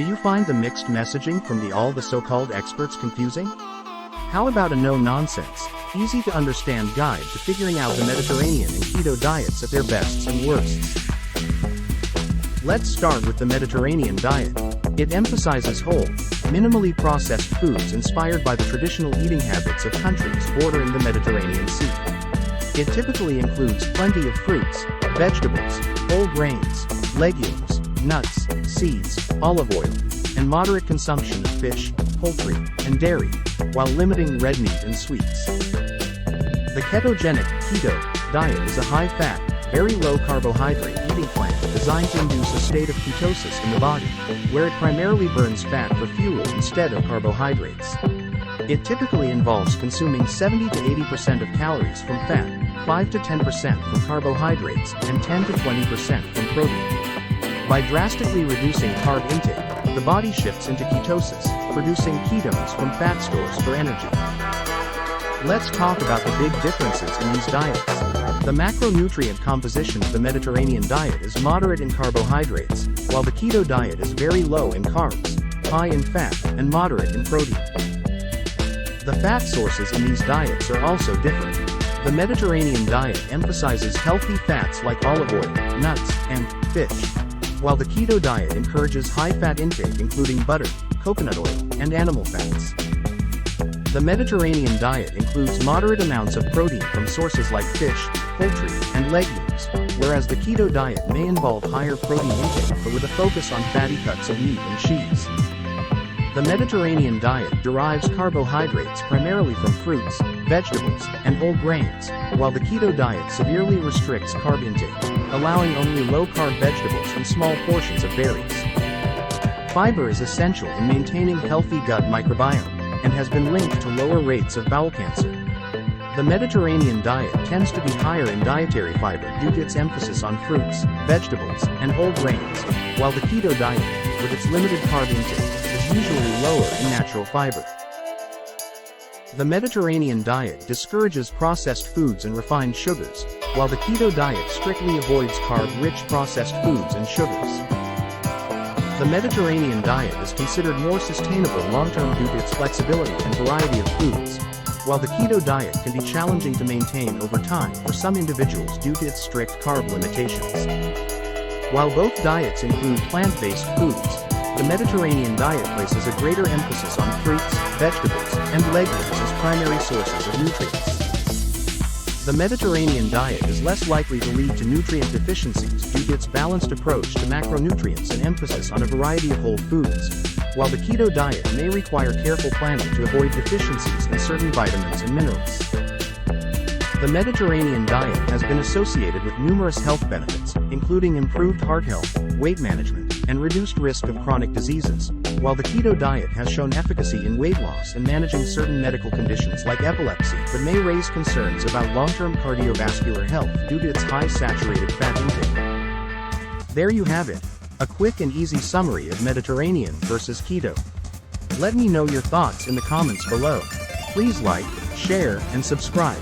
Do you find the mixed messaging from all the so-called experts confusing? How about a no-nonsense, easy-to-understand guide to figuring out the Mediterranean and keto diets at their bests and worsts? Let's start with the Mediterranean diet. It emphasizes whole, minimally processed foods inspired by the traditional eating habits of countries bordering the Mediterranean Sea. It typically includes plenty of fruits, vegetables, whole grains, legumes, nuts, seeds, olive oil, and moderate consumption of fish, poultry, and dairy, while limiting red meat and sweets. The Ketogenic Keto diet is a high-fat, very low-carbohydrate eating plan designed to induce a state of ketosis in the body, where it primarily burns fat for fuel instead of carbohydrates. It typically involves consuming 70 to 80% of calories from fat, 5 to 10% from carbohydrates, and 10 to 20% from protein. By drastically reducing carb intake, the body shifts into ketosis, producing ketones from fat stores for energy. Let's talk about the big differences in these diets. The macronutrient composition of the Mediterranean diet is moderate in carbohydrates, while the keto diet is very low in carbs, high in fat, and moderate in protein. The fat sources in these diets are also different. The Mediterranean diet emphasizes healthy fats like olive oil, nuts, and fish, while the keto diet encourages high-fat intake including butter, coconut oil, and animal fats. The Mediterranean diet includes moderate amounts of protein from sources like fish, poultry, and legumes, whereas the keto diet may involve higher protein intake but with a focus on fatty cuts of meat and cheese. The Mediterranean diet derives carbohydrates primarily from fruits, vegetables, and whole grains, while the keto diet severely restricts carb intake, allowing only low-carb vegetables and small portions of berries. Fiber is essential in maintaining healthy gut microbiome, and has been linked to lower rates of bowel cancer. The Mediterranean diet tends to be higher in dietary fiber due to its emphasis on fruits, vegetables, and whole grains, while the keto diet, with its limited carb intake, is usually lower in natural fiber. The Mediterranean diet discourages processed foods and refined sugars, while the keto diet strictly avoids carb-rich processed foods and sugars. The Mediterranean diet is considered more sustainable long-term due to its flexibility and variety of foods, while the keto diet can be challenging to maintain over time for some individuals due to its strict carb limitations. While both diets include plant-based foods, the Mediterranean diet places a greater emphasis on fruits, vegetables, and legumes as primary sources of nutrients. The Mediterranean diet is less likely to lead to nutrient deficiencies due to its balanced approach to macronutrients and emphasis on a variety of whole foods, while the keto diet may require careful planning to avoid deficiencies in certain vitamins and minerals. The Mediterranean diet has been associated with numerous health benefits, including improved heart health, weight management, and reduced risk of chronic diseases, while the keto diet has shown efficacy in weight loss and managing certain medical conditions like epilepsy but may raise concerns about long-term cardiovascular health due to its high saturated fat intake. There you have it, a quick and easy summary of Mediterranean versus keto. Let me know your thoughts in the comments below. Please like, share, and subscribe.